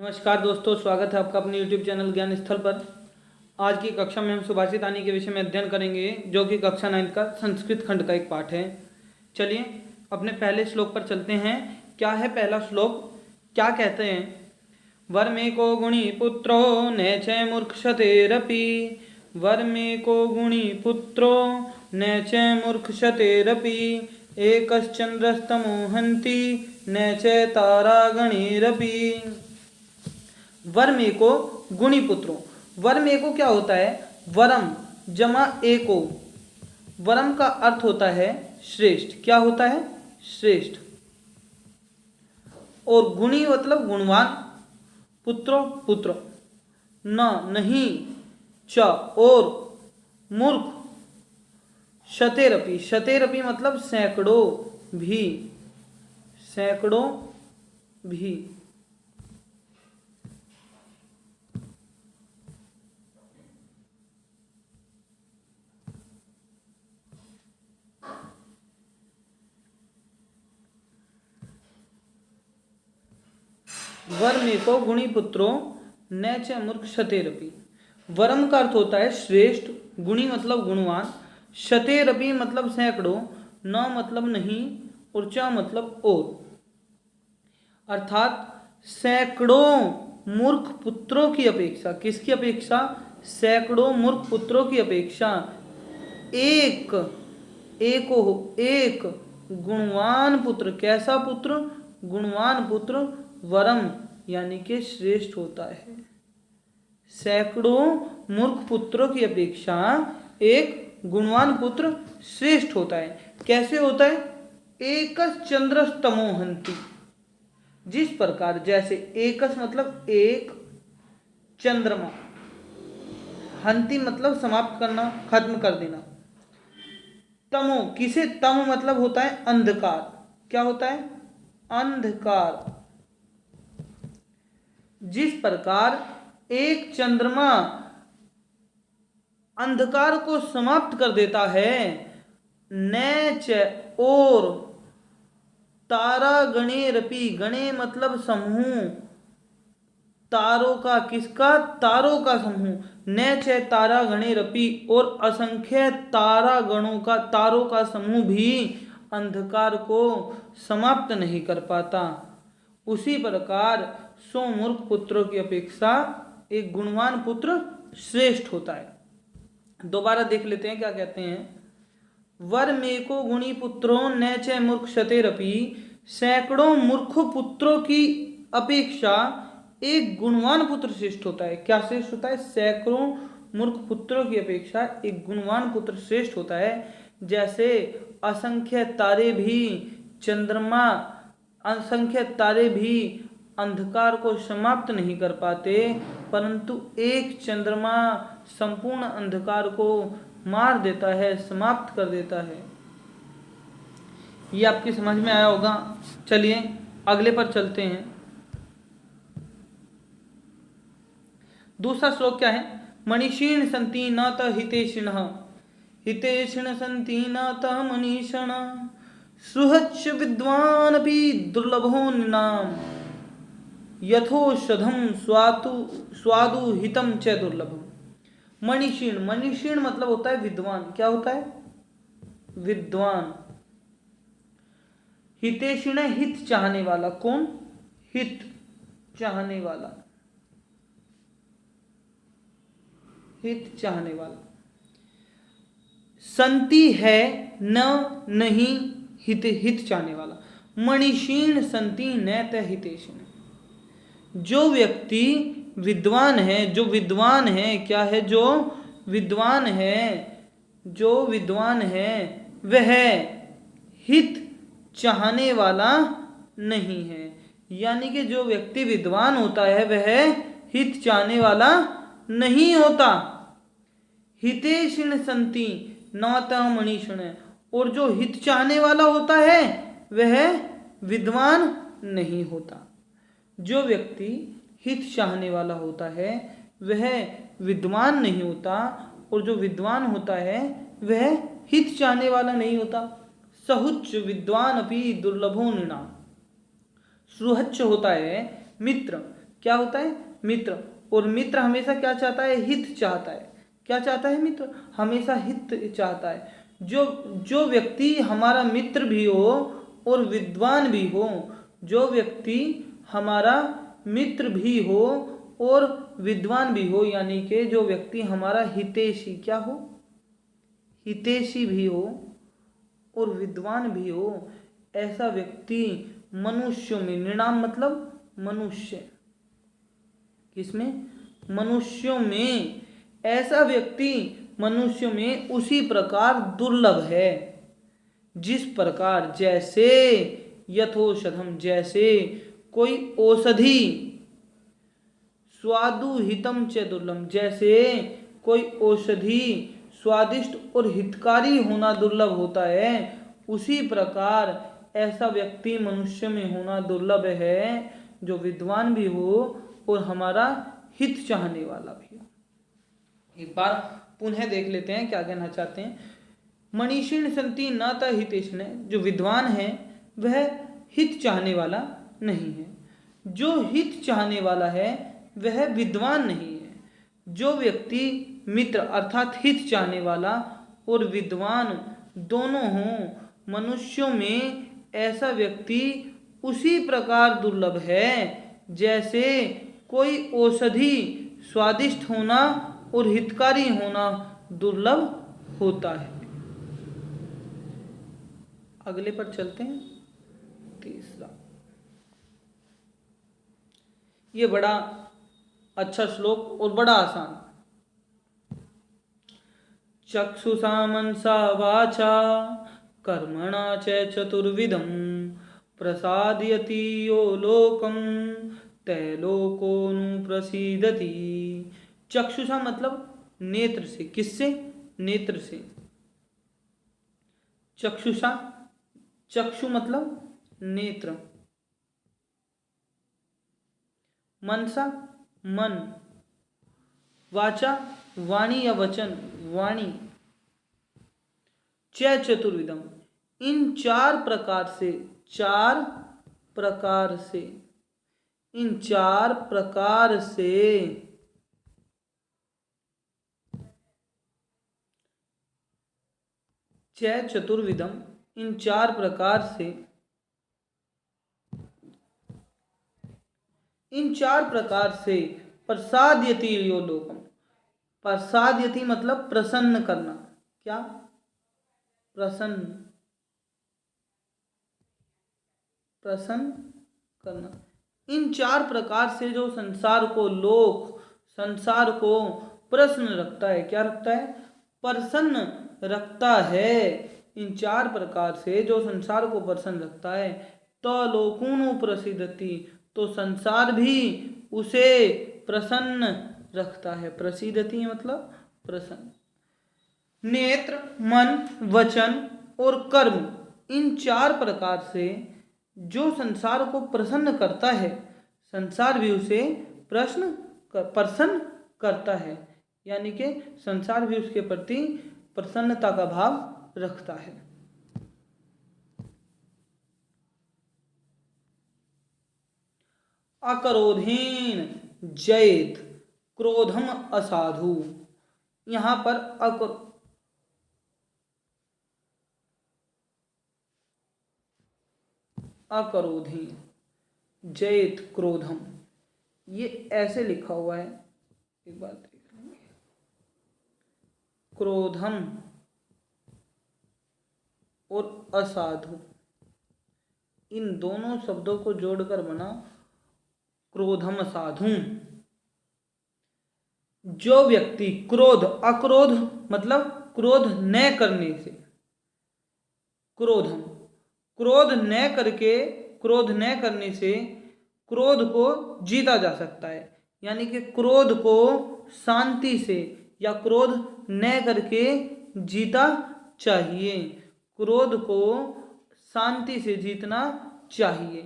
नमस्कार दोस्तों, स्वागत है आपका अपने YouTube चैनल ज्ञान स्थल पर। आज की कक्षा में हम सुभाषित आनी के विषय में अध्ययन करेंगे, जो कि कक्षा 9 का संस्कृत खंड का एक पाठ है। चलिए अपने पहले श्लोक पर चलते हैं। क्या है पहला श्लोक, क्या कहते हैं? वर्मेको गुणी पुत्रो न च मूर्खशतेरपि, वर्मेको गुणी पुत्रो न च मूर्खशतेरपि, एकश्चंद्रस्तमो हन्ति न च तारागणैरपि। वर्मेको गुणी पुत्रो, वर्मेको क्या होता है? वरम जमा एको, वरम का अर्थ होता है श्रेष्ठ। क्या होता है? श्रेष्ठ। और गुणी मतलब गुणवान, पुत्रो पुत्र, न नहीं, च और, मूर्ख, शतेरपि, शतेरपि मतलब सैकड़ों भी, सैकड़ों भी। वर्मेको गुणी पुत्रो न च मूर्ख शतेरपि। वर्म का अर्थ होता है श्रेष्ठ, गुणी मतलब गुणवान, शतेरपि मतलब सैकड़ों, न मतलब नहीं, और च मतलब और। अर्थात सैकड़ों मूर्ख पुत्रों की अपेक्षा, किसकी अपेक्षा? सैकड़ों मूर्ख पुत्रों की अपेक्षा एक एक गुणवान पुत्र, कैसा पुत्र? गुणवान पुत्र, वरम यानी कि श्रेष्ठ होता है। सैकड़ों मूर्ख पुत्रों की अपेक्षा एक गुणवान पुत्र श्रेष्ठ होता है। कैसे होता है? एकस चंद्रस्तमो हन्ति, जिस प्रकार, जैसे एकस मतलब एक, चंद्रमा, हन्ति मतलब समाप्त करना, खत्म कर देना। तमो, किसे? तम मतलब होता है अंधकार। क्या होता है? अंधकार। जिस प्रकार एक चंद्रमा अंधकार को समाप्त कर देता है, नैच और, तारा गणेरपि, गणे मतलब समूह, तारों का, किसका? तारों का समूह, नैच तारा गणेरपि, और असंख्य तारा गणों का, तारों का समूह भी अंधकार को समाप्त नहीं कर पाता। उसी प्रकार सो मूर्ख पुत्रों की अपेक्षा एक गुणवान पुत्र श्रेष्ठ होता है। दोबारा देख लेते हैं क्या कहते हैं। वर्मेको गुणी पुत्रो न च मूर्ख शतेरपि, सैकड़ों मूर्ख पुत्रों की अपेक्षा एक गुणवान पुत्र श्रेष्ठ होता है। क्या श्रेष्ठ होता है? सैकड़ों मूर्ख पुत्रों की अपेक्षा एक गुणवान पुत्र श्रेष्ठ होता है। जैसे असंख्य तारे भी, चंद्रमा, असंख्य तारे भी अंधकार को समाप्त नहीं कर पाते, परंतु एक चंद्रमा संपूर्ण अंधकार को मार देता है, समाप्त कर देता है। ये आपकी समझ में आया होगा। चलिए अगले पर चलते हैं। दूसरा श्लोक क्या है? मनीषीण संति न त हितेषिणः, हितेषिण संति न त मनीषण, सुहच्च विद्वानपि दुर्लभो नृणाम्, यथोषधम स्वादु हितम च दुर्लभम। मनीषीण, मनीषीण मतलब होता है विद्वान। क्या होता है? विद्वान। हितेषिण हित चाहने वाला, कौन? हित चाहने वाला, हित चाहने वाला। संति है न नहीं, हित हित चाहने वाला। मनीषीण संति न त हितेषिण, जो व्यक्ति विद्वान है, जो विद्वान है, क्या है? जो विद्वान है, जो विद्वान है वह हित चाहने वाला नहीं है। यानी कि जो व्यक्ति विद्वान होता है वह हित चाहने वाला नहीं होता। हितेषिण संति न त मनीषिण, और जो हित चाहने वाला होता है वह विद्वान नहीं होता। जो व्यक्ति हित चाहने वाला होता है वह विद्वान नहीं होता, और जो विद्वान होता है वह हित चाहने वाला नहीं होता। सहुच्च विद्वान अपि दुर्लभो नृणाम्, सुहच्च होता है मित्र, क्या होता है? मित्र। और मित्र हमेशा क्या चाहता है? हित चाहता है। क्या चाहता है मित्र? हमेशा हित चाहता है। जो जो व्यक्ति हमारा मित्र भी हो और विद्वान भी हो, जो व्यक्ति हमारा मित्र भी हो और विद्वान भी हो, यानी कि जो व्यक्ति हमारा हितैषी क्या हो? हितैषी भी हो और विद्वान भी हो, ऐसा व्यक्ति मनुष्यों में, निर्णाम मतलब मनुष्य, किसमें? मनुष्यों में, ऐसा व्यक्ति मनुष्यों में उसी प्रकार दुर्लभ है जिस प्रकार, जैसे यथोषधम, जैसे कोई औषधि, स्वादुहितम च दुर्लभम, जैसे कोई औषधि स्वादिष्ट और हितकारी होना दुर्लभ होता है, उसी प्रकार ऐसा व्यक्ति मनुष्य में होना दुर्लभ है जो विद्वान भी हो और हमारा हित चाहने वाला भी हो। एक बार पुनः देख लेते हैं क्या कहना चाहते हैं। मनीषिण संति न त हितेषिण, जो विद्वान है वह हित चाहने वाला नहीं है। जो हित चाहने वाला है वह विद्वान नहीं है। जो व्यक्ति मित्र अर्थात हित चाहने वाला और विद्वान दोनों हों मनुष्यों में, ऐसा व्यक्ति उसी प्रकार दुर्लभ है जैसे कोई औषधि स्वादिष्ट होना और हितकारी होना दुर्लभ होता है। अगले पर चलते हैं। तीसरा, ये बड़ा अच्छा श्लोक और बड़ा आसान। चक्षुषा मनसा वाचा कर्मणा च चतुर्विधम प्रसादयति यो लोकम तैलोकोनु प्रसीदति। चक्षुषा मतलब नेत्र से। किससे? नेत्र से। चक्षुषा, चक्षु मतलब नेत्र। मनसा मन। वाचा वाणी या वचन, वाणी। च चतुर्विधम, इन चार प्रकार से, चार प्रकार से, इन चार प्रकार से च चतुर्विधम, इन चार प्रकार से, इन चार प्रकार से प्रसादयति यो लोकम। प्रसादयति मतलब प्रसन्न करना। क्या? प्रसन्न, प्रसन्न करना। इन चार प्रकार से जो संसार को, लोक संसार को प्रसन्न रखता है। क्या रखता है? प्रसन्न रखता है। इन चार प्रकार से जो संसार को प्रसन्न रखता है, तो लोकुनु प्रसिद्धति, तो संसार भी उसे प्रसन्न रखता है। प्रसिद्धति मतलब प्रसन्न। नेत्र, मन, वचन और कर्म, इन चार प्रकार से जो संसार को प्रसन्न करता है, संसार भी उसे प्रसन्न करता है, यानी कि संसार भी उसके प्रति प्रसन्नता का भाव रखता है। अक्रोधेन जयेत क्रोधम असाधु। यहां पर अक्रोधेन जयेत क्रोधम, ये ऐसे लिखा हुआ है, एक बार देख लेंगे। क्रोधम और असाधु, इन दोनों शब्दों को जोड़कर बना क्रोधम साधु। जो व्यक्ति क्रोध, अक्रोध मतलब क्रोध न करने से, क्रोधम, क्रोध न करके, क्रोध न करने से क्रोध को जीता जा सकता है, यानी कि क्रोध को शांति से या क्रोध न करके जीता चाहिए। क्रोध को शांति से जीतना चाहिए।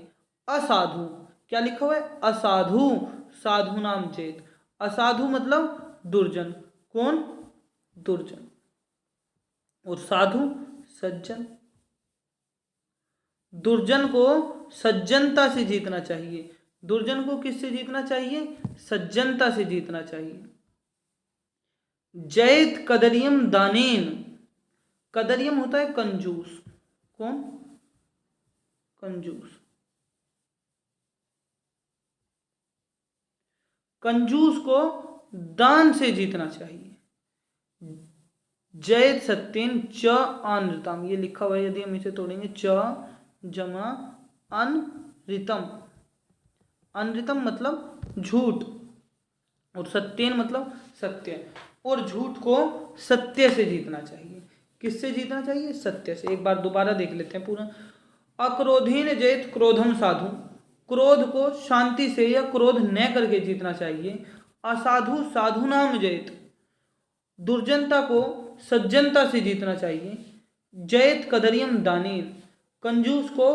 असाधु, क्या लिखा हुआ है? असाधु साधु नाम चेत। असाधु मतलब दुर्जन। कौन? दुर्जन। और साधु सज्जन। दुर्जन को सज्जनता से जीतना चाहिए। दुर्जन को किससे जीतना चाहिए? सज्जनता से जीतना चाहिए। जयत कदरियम दानेन, कदरियम होता है कंजूस। कौन? कंजूस। कंजूस को दान से जीतना चाहिए। जयत सत्येन च अनृतम, ये लिखा हुआ है, यदि हम इसे तोड़ेंगे च जमा अनृतम, अनृतम मतलब झूठ, और सत्येन मतलब सत्य, और झूठ को सत्य से जीतना चाहिए। किससे जीतना चाहिए? सत्य से। एक बार दोबारा देख लेते हैं पूरा। अक्रोधेन जयत क्रोधम साधु, क्रोध को शांति से या क्रोध न करके जीतना चाहिए। असाधु साधु नाम जयत, दुर्जनता को सज्जनता से जीतना चाहिए। जयत कदरियम दानेन, कंजूस को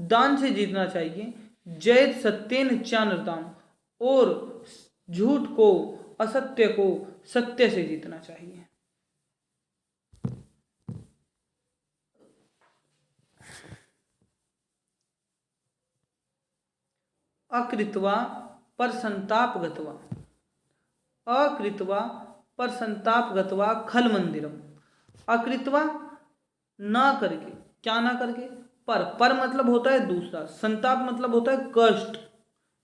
दान से जीतना चाहिए। जयत सत्येन चानृताम, और झूठ को, असत्य को सत्य से जीतना चाहिए। अकृत्वा पर संताप गत्वा, अकृत्वा पर संताप गत्वा खल मंदिरम, अकृत्वा ना करके, क्या ना करके? पर मतलब होता है दूसरा, संताप मतलब होता है कष्ट,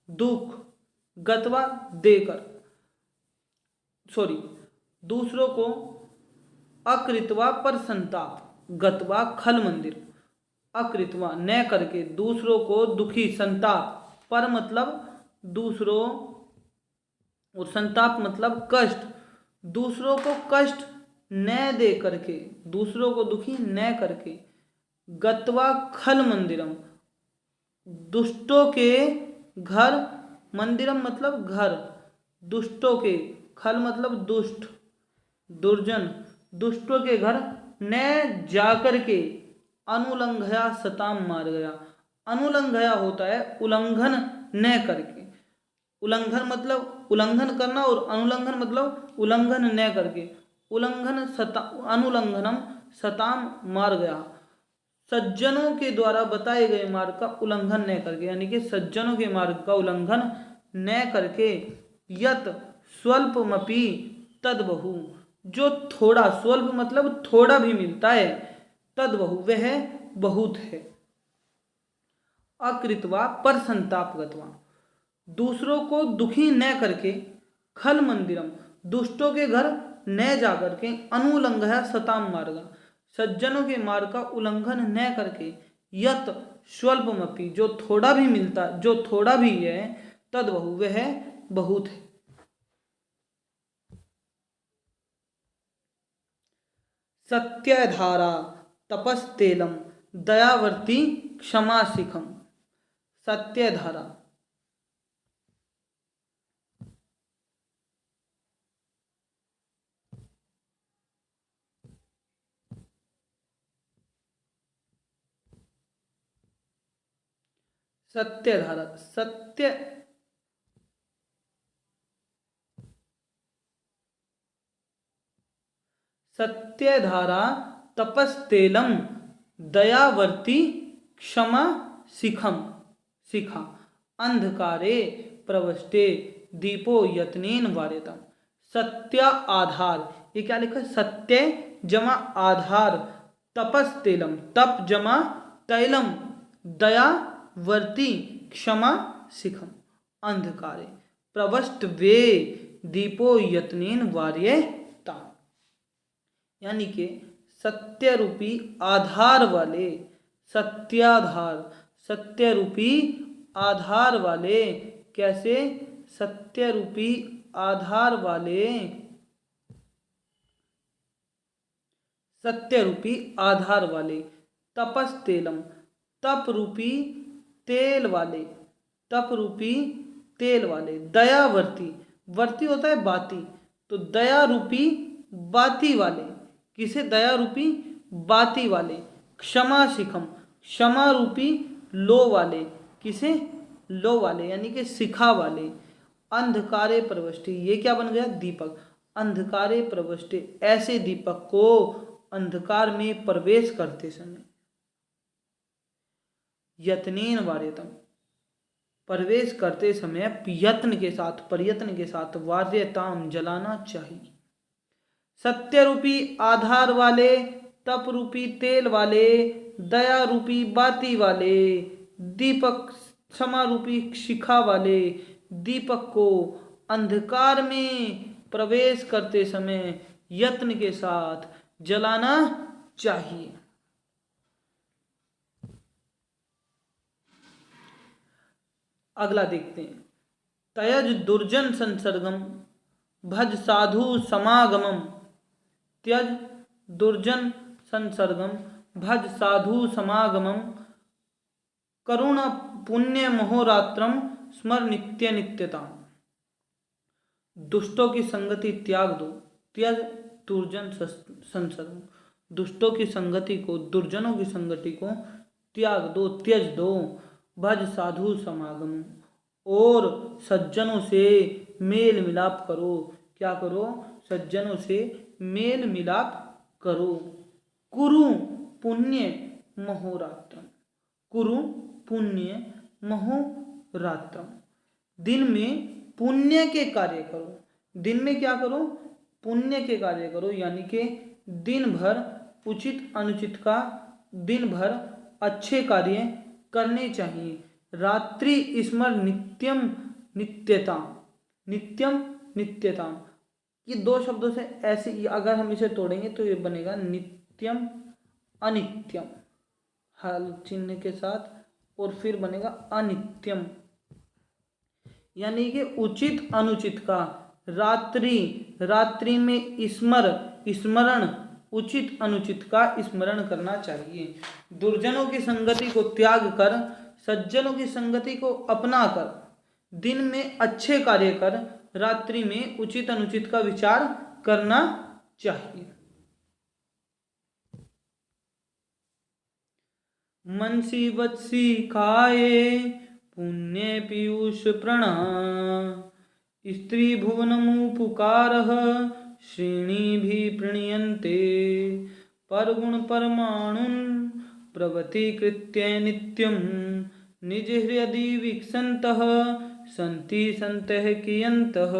दुख, गत्वा देकर, सॉरी, दूसरों को, अकृत्वा पर संताप गत्वा खल मंदिर, अकृत्वा न करके दूसरों को दुखी, संताप, पर मतलब दूसरों, और संताप मतलब कष्ट, दूसरों को कष्ट न दे करके, दूसरों को दुखी न करके, गत्वा खल मंदिरम, दुष्टों के घर, मंदिरम मतलब घर, दुष्टों के, खल मतलब दुष्ट, दुर्जन, दुष्टों के घर न जाकर के, अनुलंघया सताम मार गया। अनुलंघया होता है उल्लंघन न करके, उल्लंघन मतलब उल्लंघन करना, और अनुलंघन मतलब उल्लंघन न करके, उल्लंघन सता, अनुलंघनम सताम मार गया, सज्जनों के द्वारा बताए गए मार्ग का उल्लंघन न करके, यानी कि सज्जनों के मार्ग का उल्लंघन न करके। यत स्वल्पमपि तद्बहु, जो थोड़ा, स्वल्प मतलब थोड़ा भी मिलता है, तद्बहु वह बहुत है। अकृत्वा पर संताप गत्वा, दूसरों को दुखी न करके, खल मंदिरम, दुष्टों के घर न जाकर के, अनुलंघया सताम मार्ग, सज्जनों के मार्ग का उल्लंघन न करके, यत स्वल्पमपि, जो थोड़ा भी मिलता, जो थोड़ा भी है, तद्बहु वह बहुत है। सत्यधारा तपस्तेलम दयावर्ती क्षमा शिखम, सत्यधारा, सत्यधारा, सत्य, सत्यधारा तपस्तेलम दयावर्ती क्षमा शिखम, शिखा, अंधकारे प्रवष्टे दीपो यत्नेन वार्यतम। सत्य आधार, ये क्या लिखा है? सत्य जमा आधार, तपस्तेलम, तप जमा तैलम, दयावर्ती क्षमा शिखम, अंधकारे प्रवष्ट वे दीपो यत्नेन वार्यता, यानी कि सत्य रूपी आधार वाले, सत्याधार, सत्य रूपी आधार वाले, कैसे? सत्य रूपी आधार वाले, सत्य रूपी आधार वाले, तपस्तेलम, तप रूपी तेल वाले, तप रूपी तेल वाले, दयावर्ती, वर्ती होता है बाती, तो दया रूपी बाती वाले, किसे? दया रूपी बाती वाले। क्षमा शिखम, क्षमा रूपी लो वाले, किसे? लो वाले, यानी कि शिखा वाले। अंधकारे प्रवष्टि, ये क्या बन गया? दीपक। अंधकारे प्रवष्टि, ऐसे दीपक को अंधकार में प्रवेश करते समय, यत्नेन वार्यतम, प्रवेश करते समय प्रयत्न के साथ वार्यताम जलाना चाहिए। सत्य रूपी आधार वाले, तप रूपी तेल वाले, दया रूपी बाती वाले, दीपक क्षमा रूपी शिखा वाले दीपक को अंधकार में प्रवेश करते समय यत्न के साथ जलाना चाहिए। अगला देखते हैं। त्यज दुर्जन संसर्गम भज साधु समागमम। त्यज दुर्जन संसर्गम भज साधु समागमम करुण पुण्य महोरात्रम स्मर नित्य नित्यता। दुष्टों की संगति त्याग दो। त्यज दुर्जन संसर्गम, दुष्टों की संगति को, दुर्जनों की संगति को त्याग दो, त्यज दो। भज साधु समागम, और सज्जनों से मेल मिलाप करो। क्या करो? सज्जनों से मेल मिलाप करो। कुरु पुण्य महोरात्रम, कुरु पुण्य महोरात्रम, दिन में पुण्य के कार्य करो। दिन में क्या करो? पुण्य के कार्य करो, यानी कि दिन भर उचित अनुचित का, दिन भर अच्छे कार्य करने चाहिए। रात्रि स्मर नित्यम नित्यता, नित्यम नित्यता, ये दो शब्दों से ऐसे, अगर हम इसे तोड़ेंगे तो ये बनेगा नित्यम अनित्यम, हल चिन्ह के साथ, और फिर बनेगा अनित्यम, यानी कि उचित अनुचित का। रात्रि में स्मरण, उचित अनुचित का स्मरण करना चाहिए। दुर्जनों की संगति को त्याग कर सज्जनों की संगति को अपना कर दिन में अच्छे कार्य कर, रात्रि में उचित अनुचित का विचार करना चाहिए। मनसी वत्सी खाए पुण्य पीयूष प्रणा, स्त्री भुवनमुपकारः श्रेणी भी प्रणीयन्ते, परगुण परमाणुन प्रवतीकृत्य नित्यं, निज हृदि वीक्षन्तः सन्ति सन्तः कियन्तः।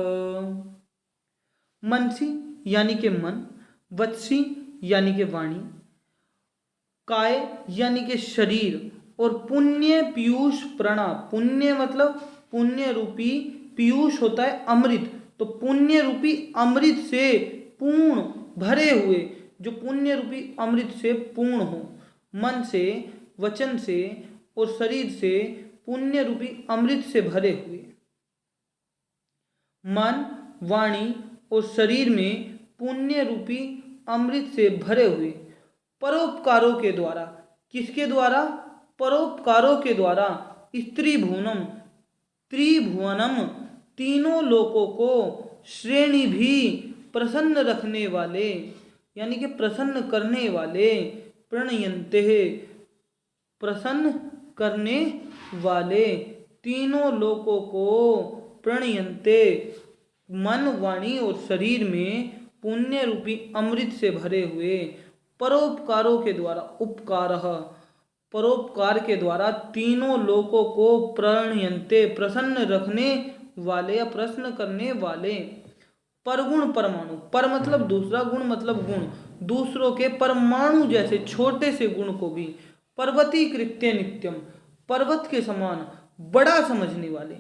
मनसी यानी कि मन, वत्सी यानी कि वाणी, काय यानी कि शरीर, और पुण्य पीयूष प्रणा। पुण्य मतलब पुण्य रूपी पीयूष होता है अमृत, तो पुण्य रूपी अमृत से पूर्ण भरे हुए, जो पुण्य रूपी अमृत से पूर्ण हो, मन से, वचन से और शरीर से पुण्य रूपी अमृत से भरे हुए। मन, वाणी और शरीर में पुण्य रूपी अमृत से भरे हुए, परोपकारों के द्वारा। किसके द्वारा? परोपकारों के द्वारा। स्त्री भुवनम, त्रिभुवनम, तीनों लोकों को, श्रेणी भी, प्रसन्न रखने वाले, यानी कि प्रसन्न करने वाले, प्रणयन्ते, प्रसन्न करने वाले, तीनों लोकों को, प्रणयन्ते, मन, वाणी और शरीर में पुण्य रूपी अमृत से भरे हुए, परोपकारों के द्वारा, उपकारः, परोपकार के द्वारा तीनों लोकों को, प्रणयन्ते, प्रसन्न रखने वाले या प्रसन्न करने वाले, परगुण परमाणु, पर मतलब दूसरा, गुण मतलब गुण, दूसरों के परमाणु जैसे छोटे से गुण को भी, पर्वतीकृत्य नित्यम, पर्वत के समान बड़ा समझने वाले,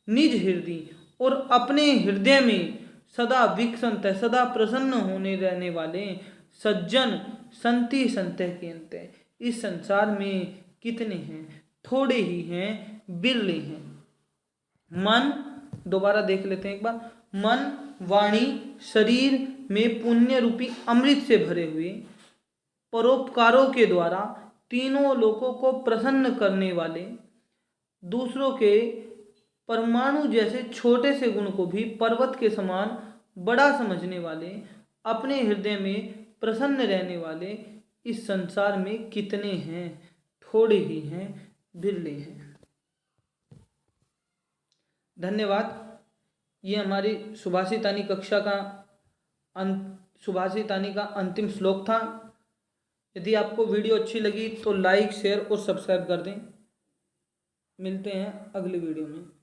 निज हृदय, और अपने हृदय में सदा विकसंत, सदा प्रसन्न होने रहने वाले, सज्जन संति संतः कियन्ते। इस संसार में कितने हैं? थोड़े ही हैं, बिरले हैं। मन, दोबारा देख लेते हैं एक बार। मन, वाणी, शरीर में पुण्य रूपी अमृत से भरे हुए, परोपकारों के द्वारा तीनों लोगों को प्रसन्न करने वाले, दूसरों के परमाणु जैसे छोटे से गुण को भी पर्वत के समान बड़ा समझने वाले, अपने हृदय में प्रसन्न रहने वाले, इस संसार में कितने हैं? थोड़े ही हैं, बिरले हैं। धन्यवाद। ये हमारी सुभाषितानी कक्षा का सुभाषितानी का अंतिम श्लोक था। यदि आपको वीडियो अच्छी लगी तो लाइक, शेयर और सब्सक्राइब कर दें। मिलते हैं अगली वीडियो में।